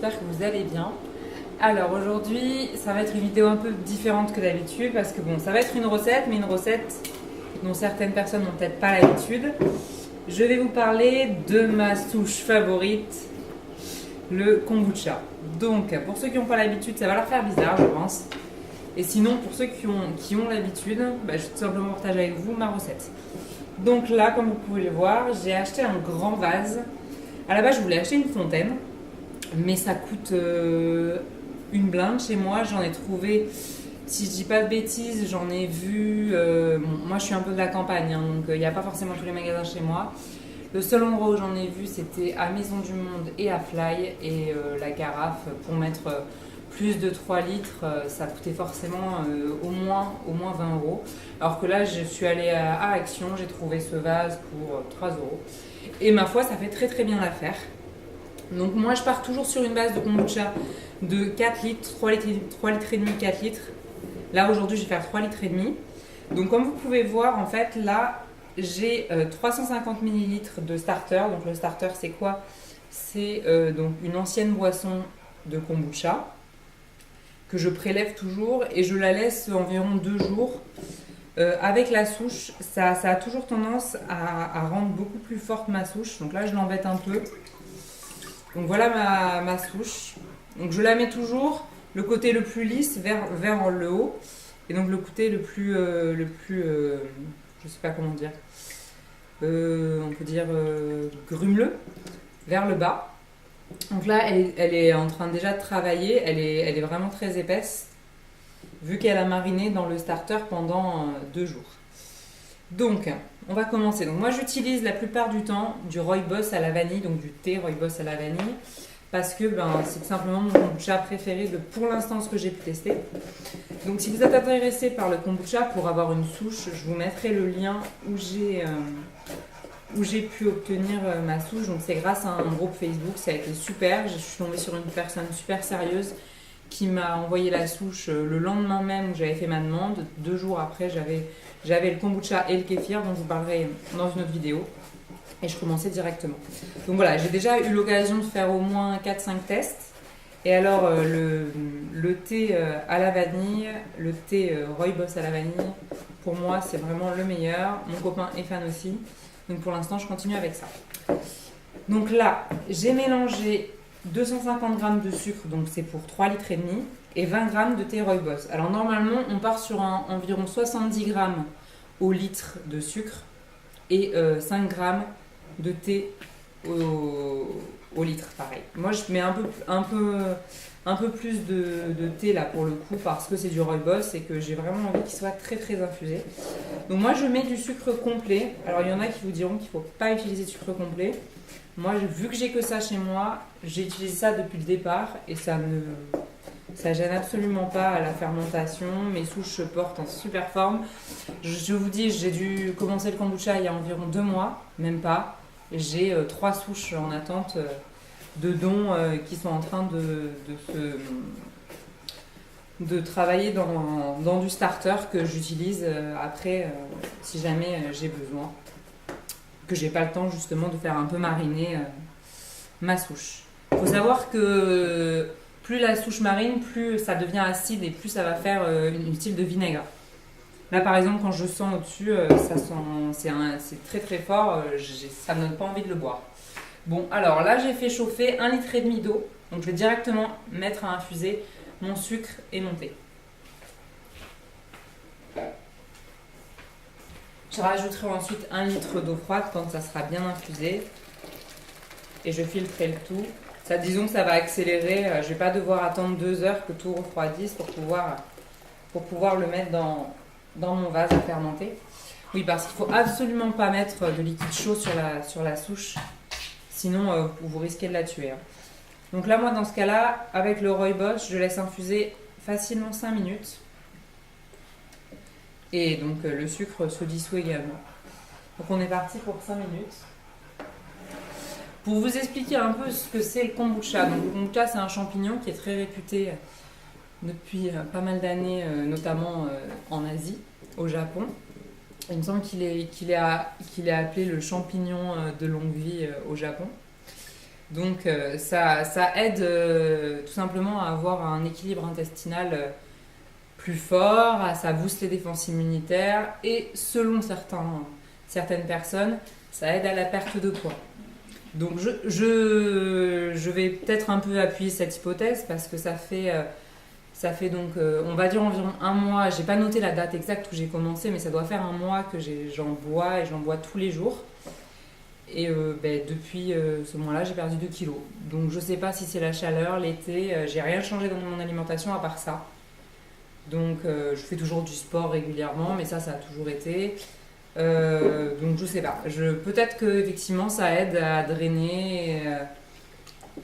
j'espère que vous allez bien. Alors aujourd'hui, ça va être une vidéo un peu différente que d'habitude parce que bon, ça va être une recette, mais une recette dont certaines personnes n'ont peut-être pas l'habitude. Je vais vous parler de ma souche favorite, le kombucha. Donc pour ceux qui n'ont pas l'habitude, ça va leur faire bizarre, je pense. Et sinon, pour ceux qui ont l'habitude, je vais tout simplement partager avec vous ma recette. Donc là, comme vous pouvez le voir, j'ai acheté un grand vase. À la base, je voulais acheter une fontaine, mais ça coûte une blinde chez moi. J'en ai trouvé, si je dis pas de bêtises, j'en ai vu. Moi, je suis un peu de la campagne, hein, donc il n'y a pas forcément tous les magasins chez moi. Le seul endroit où j'en ai vu, c'était à Maison du Monde et à Fly. Et la carafe, pour mettre plus de 3 litres, ça coûtait forcément au moins 20 euros. Alors que là, je suis allée à Action, j'ai trouvé ce vase pour 3 euros. Et ma foi, ça fait très très bien l'affaire. Donc moi, je pars toujours sur une base de kombucha de 4 litres, 3 litres et demi, 4 litres. Là, aujourd'hui, je vais faire 3 litres et demi. Donc comme vous pouvez voir, en fait, là, j'ai 350 millilitres de starter. Donc le starter, c'est quoi? C'est donc une ancienne boisson de kombucha que je prélève toujours et je la laisse environ 2 jours. Avec la souche, ça a toujours tendance à rendre beaucoup plus forte ma souche. Donc là, je l'embête un peu. Donc voilà ma souche. Donc je la mets toujours le côté le plus lisse vers le haut. Et donc le côté le plus je sais pas comment dire, on peut dire grumeleux, vers le bas. Donc là, elle est en train déjà de travailler. Elle est vraiment très épaisse, vu qu'elle a mariné dans le starter pendant 2 jours. Donc, on va commencer. Donc moi, j'utilise la plupart du temps du rooibos à la vanille, donc du thé rooibos à la vanille, parce que c'est tout simplement mon kombucha préféré pour l'instant, ce que j'ai pu tester. Donc si vous êtes intéressé par le kombucha, pour avoir une souche, je vous mettrai le lien où j'ai pu obtenir ma souche. Donc c'est grâce à un groupe Facebook, ça a été super. Je suis tombée sur une personne super sérieuse qui m'a envoyé la souche le lendemain même où j'avais fait ma demande. 2 jours après, j'avais le kombucha et le kéfir, dont je vous parlerai dans une autre vidéo. Et je commençais directement. Donc voilà, j'ai déjà eu l'occasion de faire au moins 4-5 tests. Et alors, le thé à la vanille, le thé rooibos à la vanille, pour moi, c'est vraiment le meilleur. Mon copain est fan aussi. Donc pour l'instant, je continue avec ça. Donc là, j'ai mélangé 250 g de sucre, donc c'est pour 3 litres et demi, et 20 g de thé rooibos. Alors normalement, on part sur environ 70 g au litre de sucre et 5 g de thé au litre, pareil. Moi, je mets un peu plus de thé là pour le coup parce que c'est du rooibos et que j'ai vraiment envie qu'il soit très très infusé. Donc moi, je mets du sucre complet. Alors il y en a qui vous diront qu'il ne faut pas utiliser de sucre complet. Moi, vu que j'ai que ça chez moi, j'ai utilisé ça depuis le départ et ça gêne absolument pas la fermentation. Mes souches se portent en super forme. Je vous dis, j'ai dû commencer le kombucha il y a environ 2 mois, même pas. J'ai 3 souches en attente de dons qui sont en train de travailler dans du starter que j'utilise après si jamais j'ai besoin. Que j'ai pas le temps justement de faire un peu mariner ma souche. Il faut savoir que plus la souche marine, plus ça devient acide et plus ça va faire une style de vinaigre. Là par exemple, quand je sens au-dessus, c'est très très fort, ça me donne pas envie de le boire. Bon, alors là j'ai fait chauffer 1,5 litre d'eau, donc je vais directement mettre à infuser mon sucre et mon thé. Je rajouterai ensuite 1 litre d'eau froide quand ça sera bien infusé et je filtrerai le tout. Ça, disons que ça va accélérer, je ne vais pas devoir attendre 2 heures que tout refroidisse pour pouvoir le mettre dans mon vase à fermenter. Oui, parce qu'il ne faut absolument pas mettre de liquide chaud sur la souche, sinon vous risquez de la tuer. Donc là, moi, dans ce cas-là, avec le rooibos, je laisse infuser facilement 5 minutes. Et donc le sucre se dissout également. Donc on est parti pour 5 minutes. Pour vous expliquer un peu ce que c'est le kombucha. Donc le kombucha, c'est un champignon qui est très réputé depuis pas mal d'années, notamment en Asie, au Japon. Il me semble qu'il est appelé le champignon de longue vie au Japon. Donc ça aide tout simplement à avoir un équilibre intestinal plus fort, ça booste les défenses immunitaires et selon certaines personnes, ça aide à la perte de poids. Donc je vais peut-être un peu appuyer cette hypothèse parce que ça fait donc, on va dire environ un mois, j'ai pas noté la date exacte où j'ai commencé, mais ça doit faire un mois que j'en bois et j'en bois tous les jours. Et depuis ce mois-là, j'ai perdu 2 kilos. Donc je sais pas si c'est la chaleur, l'été, j'ai rien changé dans mon alimentation à part ça. Donc je fais toujours du sport régulièrement, mais ça a toujours été. Donc je sais pas. Peut-être que effectivement ça aide à drainer.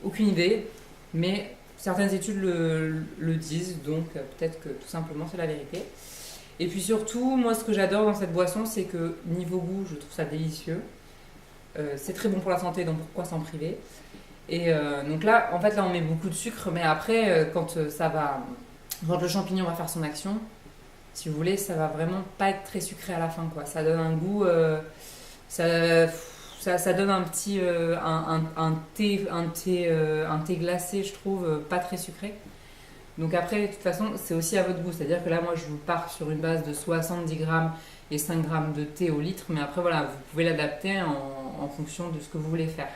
Aucune idée, mais certaines études le disent, donc peut-être que tout simplement c'est la vérité. Et puis surtout, moi ce que j'adore dans cette boisson, c'est que niveau goût, je trouve ça délicieux. C'est très bon pour la santé, donc pourquoi s'en priver. Et donc là, en fait, là on met beaucoup de sucre, mais après, quand le champignon va faire son action, si vous voulez, ça va vraiment pas être très sucré à la fin, quoi. Ça donne un goût, ça donne un petit un thé glacé, je trouve, pas très sucré. Donc après, de toute façon, c'est aussi à votre goût. C'est-à-dire que là, moi, je vous pars sur une base de 70 grammes et 5 grammes de thé au litre. Mais après, voilà, vous pouvez l'adapter en fonction de ce que vous voulez faire.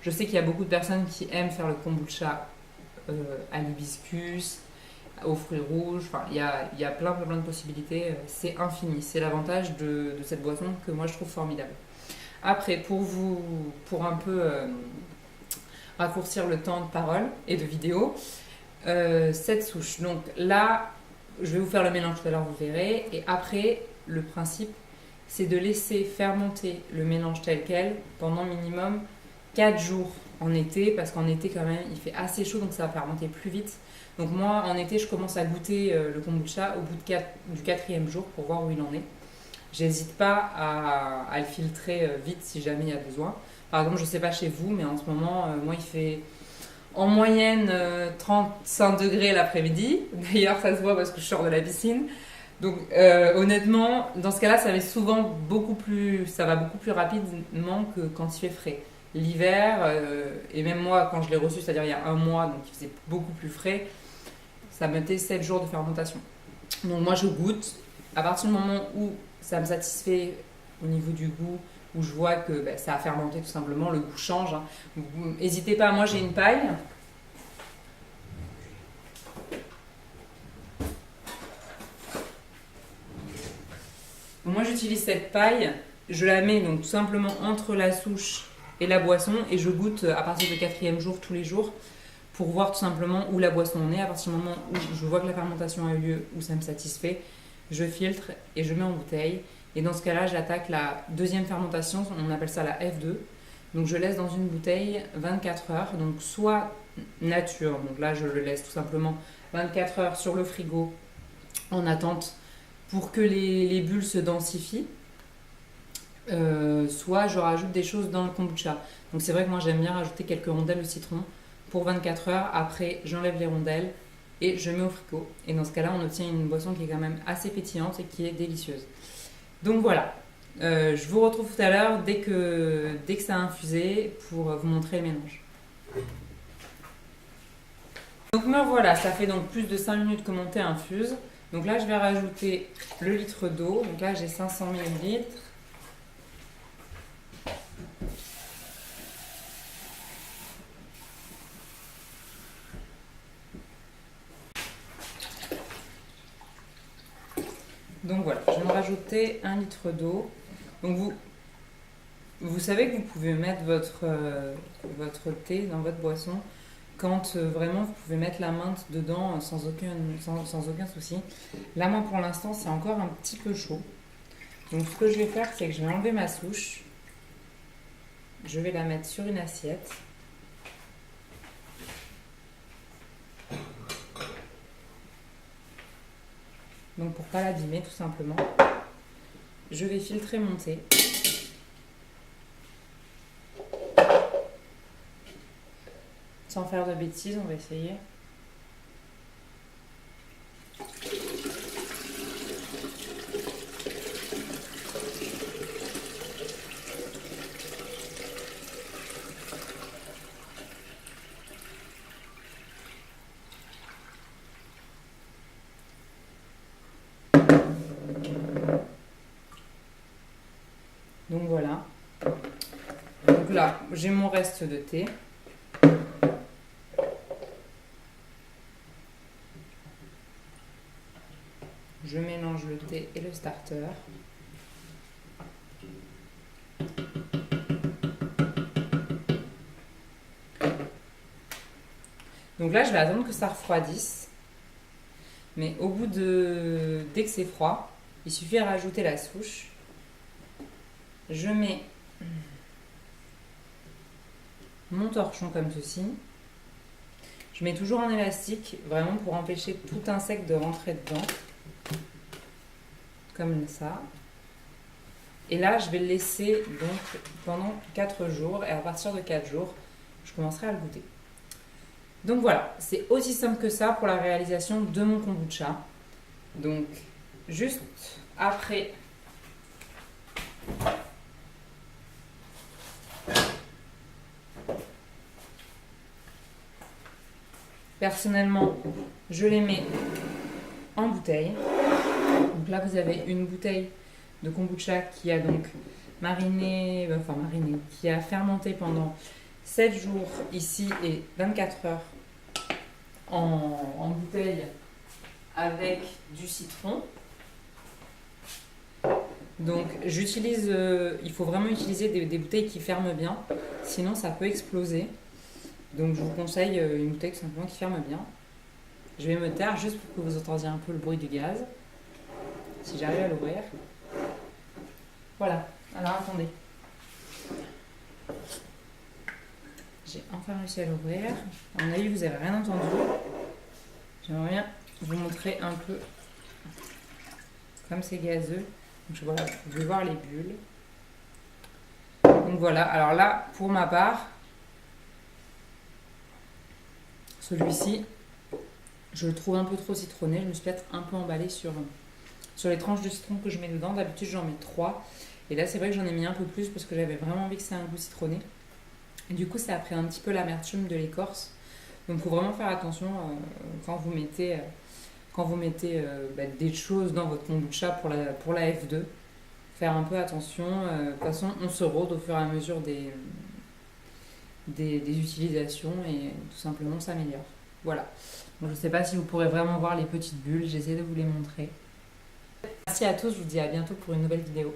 Je sais qu'il y a beaucoup de personnes qui aiment faire le kombucha à l'hibiscus, aux fruits rouges. Enfin, il y a plein de possibilités. C'est infini. C'est l'avantage de cette boisson que moi, je trouve formidable. Après, pour un peu raccourcir le temps de parole et de vidéo, cette souche. Donc là, je vais vous faire le mélange tout à l'heure, vous verrez. Et après, le principe, c'est de laisser fermenter le mélange tel quel pendant minimum 4 jours en été, parce qu'en été quand même, il fait assez chaud, donc ça va fermenter plus vite. Donc moi, en été, je commence à goûter le kombucha au bout du 4e jour pour voir où il en est. J'hésite pas à le filtrer vite si jamais il y a besoin. Par exemple, je ne sais pas chez vous, mais en ce moment, moi, il fait en moyenne 35 degrés l'après-midi. D'ailleurs, ça se voit parce que je sors de la piscine. Donc, honnêtement, dans ce cas-là, ça va beaucoup plus rapidement que quand il fait frais. L'hiver, et même moi, quand je l'ai reçu, c'est-à-dire il y a un mois, donc il faisait beaucoup plus frais, ça mettait 7 jours de fermentation. Donc, moi, je goûte. À partir du moment où ça me satisfait au niveau du goût, où je vois que ça a fermenté tout simplement, le goût change. N'hésitez pas, moi j'ai une paille. Moi j'utilise cette paille, je la mets donc tout simplement entre la souche et la boisson et je goûte à partir du 4e jour tous les jours pour voir tout simplement où la boisson en est. À partir du moment où je vois que la fermentation a eu lieu, où ça me satisfait, je filtre et je mets en bouteille. Et dans ce cas-là, j'attaque la 2e fermentation, on appelle ça la F2. Donc je laisse dans une bouteille 24 heures, donc soit nature, donc là je le laisse tout simplement 24 heures sur le frigo en attente pour que les bulles se densifient, soit je rajoute des choses dans le kombucha. Donc c'est vrai que moi j'aime bien rajouter quelques rondelles de citron pour 24 heures, après j'enlève les rondelles et je mets au frigo. Et dans ce cas-là, on obtient une boisson qui est quand même assez pétillante et qui est délicieuse. Donc voilà, je vous retrouve tout à l'heure dès que ça a infusé pour vous montrer le mélange. Donc me voilà, ça fait donc plus de 5 minutes que mon thé infuse. Donc là, je vais rajouter le litre d'eau. Donc là, j'ai 500 ml. Donc voilà, je vais me rajouter 1 litre d'eau. Donc vous savez que vous pouvez mettre votre thé dans votre boisson quand vraiment vous pouvez mettre la menthe dedans sans aucun souci. Là, moi pour l'instant, c'est encore un petit peu chaud. Donc ce que je vais faire, c'est que je vais enlever ma souche. Je vais la mettre sur une assiette. Donc pour pas l'abîmer tout simplement, je vais filtrer mon thé. Sans faire de bêtises, on va essayer. j'ai mon reste de thé. Je mélange le thé et le starter. Donc là, je vais attendre que ça refroidisse. Mais au bout de... Dès que c'est froid, il suffit de rajouter la souche. Je mets mon torchon comme ceci. Je mets toujours un élastique, vraiment pour empêcher tout insecte de rentrer dedans. Comme ça. Et là, je vais le laisser donc pendant 4 jours. Et à partir de 4 jours, je commencerai à le goûter. Donc voilà, c'est aussi simple que ça pour la réalisation de mon kombucha. Donc, juste après... Personnellement, je les mets en bouteille. Donc là, vous avez une bouteille de kombucha qui a donc mariné, qui a fermenté pendant 7 jours ici et 24 heures en bouteille avec du citron. Donc j'utilise, il faut vraiment utiliser des bouteilles qui ferment bien, sinon ça peut exploser. Donc je vous conseille une bouteille tout simplement qui ferme bien. Je vais me taire juste pour que vous entendiez un peu le bruit du gaz, si j'arrive à l'ouvrir. Voilà, alors attendez. J'ai enfin réussi à l'ouvrir. À mon avis, vous n'avez rien entendu. J'aimerais bien vous montrer un peu comme c'est gazeux. Donc voilà, vous pouvez voir les bulles. Donc voilà, alors là, pour ma part, celui-ci, je le trouve un peu trop citronné. Je me suis peut-être un peu emballée sur les tranches de citron que je mets dedans. D'habitude, j'en mets 3. Et là, c'est vrai que j'en ai mis un peu plus parce que j'avais vraiment envie que ça ait un goût citronné. Et du coup, ça a pris un petit peu l'amertume de l'écorce. Donc, il faut vraiment faire attention quand vous mettez, des choses dans votre kombucha pour la F2. Faire un peu attention. De toute façon, on se rôde au fur et à mesure des utilisations et tout simplement s'améliore. Voilà. Donc, je ne sais pas si vous pourrez vraiment voir les petites bulles. J'essaie de vous les montrer. Merci à tous. Je vous dis à bientôt pour une nouvelle vidéo.